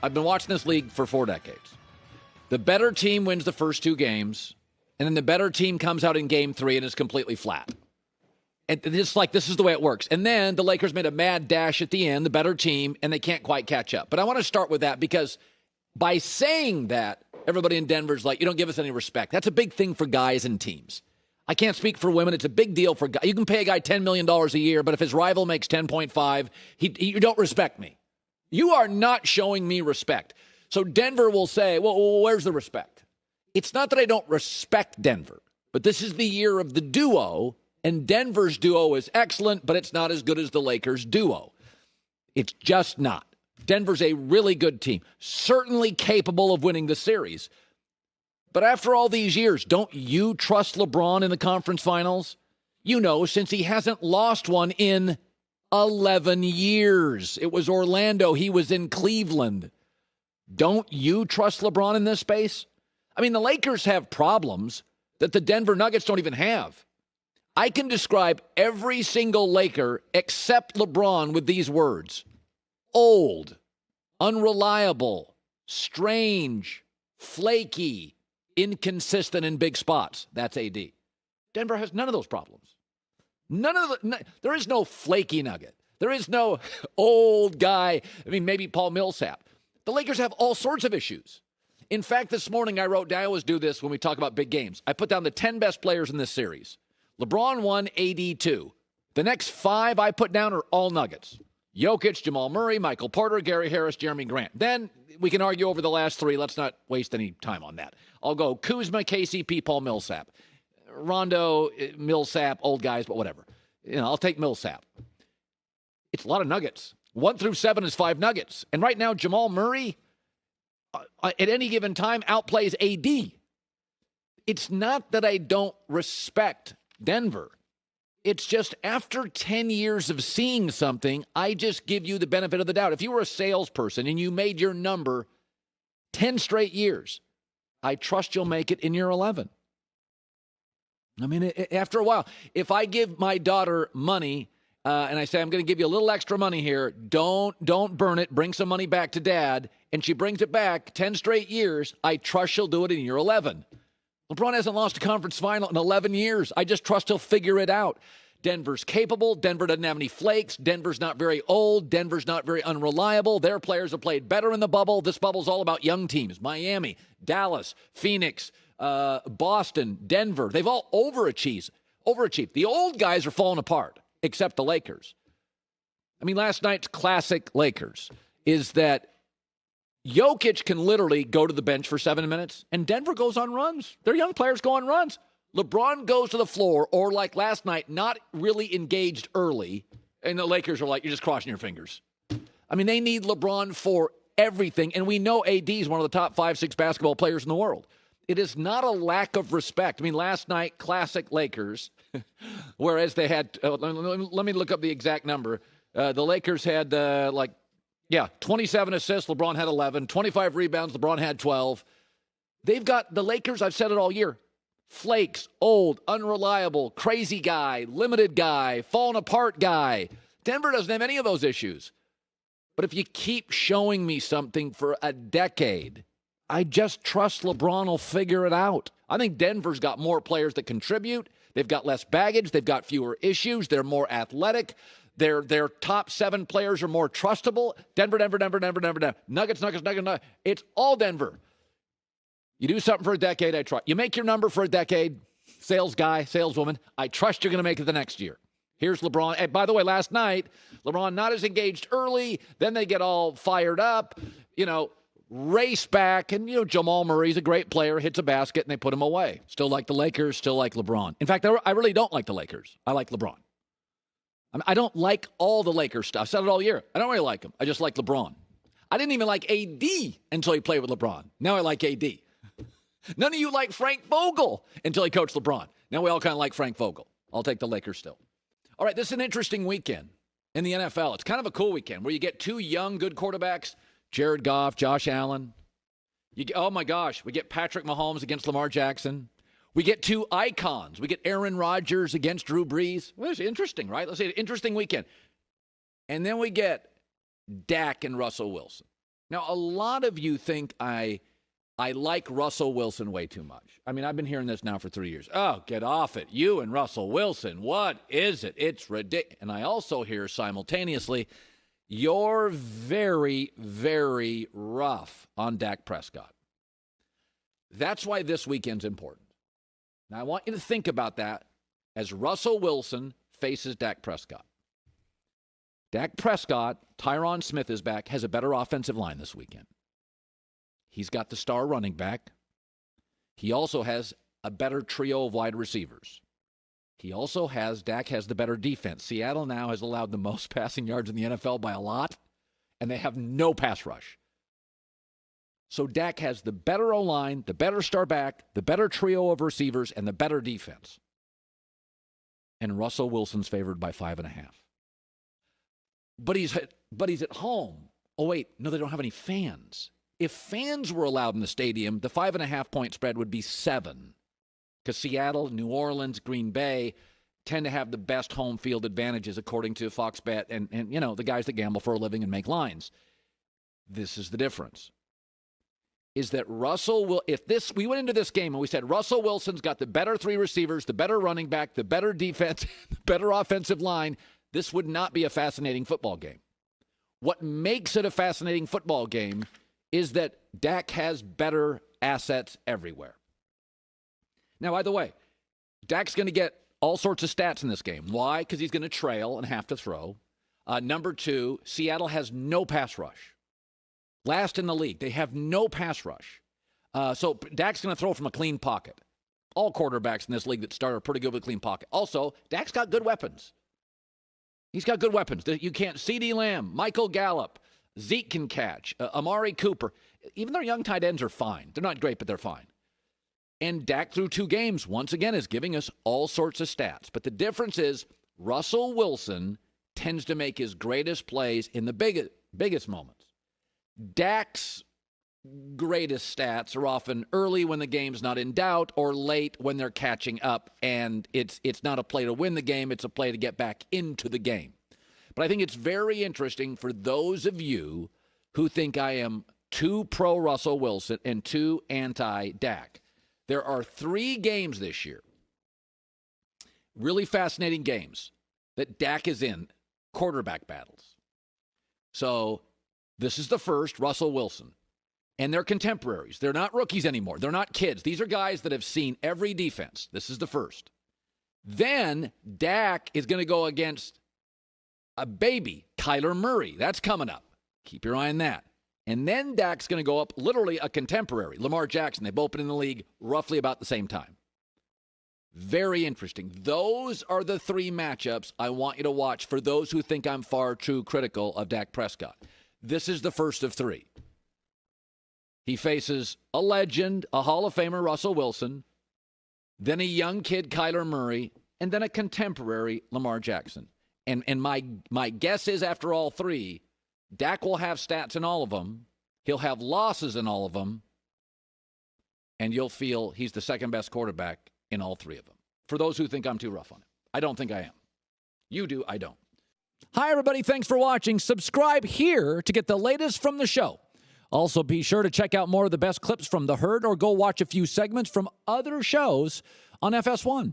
I've been watching this league for 4 decades. The better team wins the first 2 games, and then the better team comes out in game 3 and is completely flat. And it's like this is the way it works. And then the Lakers made a mad dash at the end, the better team, and they can't quite catch up. But I want to start with that because by saying that, everybody in Denver's like, you don't give us any respect. That's a big thing for guys and teams. I can't speak for women. It's a big deal for guys. You can pay a guy $10 million a year, but if his rival makes 10.5, you don't respect me. You are not showing me respect. So Denver will say, well, where's the respect? It's not that I don't respect Denver, but this is the year of the duo, and Denver's duo is excellent, but it's not as good as the Lakers' duo. It's just not. Denver's a really good team, certainly capable of winning the series. But after all these years, don't you trust LeBron in the conference finals? You know, since he hasn't lost one in 11 years. It was Orlando. He was in Cleveland. Don't you trust LeBron in this space? I mean, the Lakers have problems that the Denver Nuggets don't even have. I can describe every single Laker except LeBron with these words: old, unreliable, strange, flaky, inconsistent in big spots. That's AD. Denver has none of those problems. There is no flaky nugget. There is no old guy. I mean, maybe Paul Millsap. The Lakers have all sorts of issues. In fact, this morning I wrote down, I always do this when we talk about big games. I put down the 10 best players in this series. LeBron 1, AD 2. The next 5 I put down are all Nuggets. Jokic, Jamal Murray, Michael Porter, Gary Harris, Jeremy Grant. Then we can argue over the last 3. Let's not waste any time on that. I'll go Kuzma, KCP, Paul Millsap. Rondo, Millsap, old guys, but whatever. I'll take Millsap. It's a lot of Nuggets. 1 through 7 is 5 Nuggets. And right now, Jamal Murray, at any given time, outplays AD. It's not that I don't respect Denver. It's just after 10 years of seeing something, I just give you the benefit of the doubt. If you were a salesperson and you made your number 10 straight years, I trust you'll make it in year 11. I mean, after a while, if I give my daughter money and I say, I'm going to give you a little extra money here, don't burn it, bring some money back to dad, and she brings it back 10 straight years, I trust she'll do it in year 11. LeBron hasn't lost a conference final in 11 years. I just trust he'll figure it out. Denver's capable. Denver doesn't have any flakes. Denver's not very old. Denver's not very unreliable. Their players have played better in the bubble. This bubble's all about young teams. Miami, Dallas, Phoenix, Boston, Denver. They've all overachieved. The old guys are falling apart, except the Lakers. I mean, last night's classic Lakers is that Jokic can literally go to the bench for 7 minutes, and Denver goes on runs. Their young players go on runs. LeBron goes to the floor, or like last night, not really engaged early, and the Lakers are like, you're just crossing your fingers. I mean, they need LeBron for everything, and we know AD is one of the top 5-6 basketball players in the world. It is not a lack of respect. I mean, last night, classic Lakers, whereas they had, let me look up the exact number. The Lakers had 27 assists. LeBron had 11. 25 rebounds. LeBron had 12. They've got the Lakers, I've said it all year, flakes, old, unreliable, crazy guy, limited guy, falling apart guy. Denver doesn't have any of those issues. But if you keep showing me something for a decade, I just trust LeBron will figure it out. I think Denver's got more players that contribute. They've got less baggage. They've got fewer issues. They're more athletic. Their top 7 players are more trustable. Denver. Nuggets. It's all Denver. You do something for a decade, I trust. You make your number for a decade, sales guy, saleswoman, I trust you're going to make it the next year. Here's LeBron. And by the way, last night, LeBron not as engaged early. Then they get all fired up, race back. And, Jamal Murray's a great player, hits a basket, and they put him away. Still like the Lakers, still like LeBron. In fact, I really don't like the Lakers. I like LeBron. I don't like all the Lakers stuff. I said it all year. I don't really like him. I just like LeBron. I didn't even like AD until he played with LeBron. Now I like AD. None of you like Frank Vogel until he coached LeBron. Now we all kind of like Frank Vogel. I'll take the Lakers still. All right, this is an interesting weekend in the NFL. It's kind of a cool weekend where you get 2 young, good quarterbacks, Jared Goff, Josh Allen. Oh, my gosh, we get Patrick Mahomes against Lamar Jackson. We get 2 icons. We get Aaron Rodgers against Drew Brees. Well, it's interesting, right? Let's say an interesting weekend. And then we get Dak and Russell Wilson. Now, a lot of you think I like Russell Wilson way too much. I mean, I've been hearing this now for 3 years. Oh, get off it. You and Russell Wilson. What is it? It's ridiculous. And I also hear simultaneously, you're very, very rough on Dak Prescott. That's why this weekend's important. Now, I want you to think about that as Russell Wilson faces Dak Prescott. Dak Prescott, Tyron Smith is back, has a better offensive line this weekend. He's got the star running back. He also has a better trio of wide receivers. Dak has the better defense. Seattle now has allowed the most passing yards in the NFL by a lot, and they have no pass rush. So Dak has the better O-line, the better star back, the better trio of receivers, and the better defense. And Russell Wilson's favored by 5.5. But he's at home. Oh, wait, no, they don't have any fans. If fans were allowed in the stadium, the 5.5-point spread would be 7. Because Seattle, New Orleans, Green Bay tend to have the best home field advantages, according to Fox Bet and the guys that gamble for a living and make lines. This is the difference. Is that we went into this game and we said Russell Wilson's got the better 3 receivers, the better running back, the better defense, the better offensive line, this would not be a fascinating football game. What makes it a fascinating football game is that Dak has better assets everywhere. Now, by the way, Dak's going to get all sorts of stats in this game. Why? Because he's going to trail and have to throw. Number 2, Seattle has no pass rush. Last in the league. They have no pass rush. So Dak's going to throw from a clean pocket. All quarterbacks in this league that start are pretty good with a clean pocket. Also, Dak's got good weapons. He's got good weapons. You can't. CeeDee Lamb, Michael Gallup, Zeke can catch, Amari Cooper. Even their young tight ends are fine. They're not great, but they're fine. And Dak through 2 games, once again, is giving us all sorts of stats. But the difference is Russell Wilson tends to make his greatest plays in the biggest moments. Dak's greatest stats are often early when the game's not in doubt or late when they're catching up, and it's not a play to win the game, it's a play to get back into the game. But I think it's very interesting for those of you who think I am too pro Russell Wilson and too anti Dak. There are 3 games this year, really fascinating games, that Dak is in, quarterback battles. So this is the first, Russell Wilson. And they're contemporaries. They're not rookies anymore. They're not kids. These are guys that have seen every defense. This is the first. Then Dak is going to go against a baby, Kyler Murray. That's coming up. Keep your eye on that. And then Dak's going to go up literally a contemporary, Lamar Jackson. They've both been in the league roughly about the same time. Very interesting. Those are the 3 matchups I want you to watch for those who think I'm far too critical of Dak Prescott. This is the first of 3. He faces a legend, a Hall of Famer, Russell Wilson, then a young kid, Kyler Murray, and then a contemporary, Lamar Jackson. And my guess is after all 3, Dak will have stats in all of them. He'll have losses in all of them. And you'll feel he's the second best quarterback in all 3 of them. For those who think I'm too rough on it. I don't think I am. You do, I don't. Hi, everybody. Thanks for watching. Subscribe here to get the latest from the show. Also, be sure to check out more of the best clips from The Herd or go watch a few segments from other shows on FS1.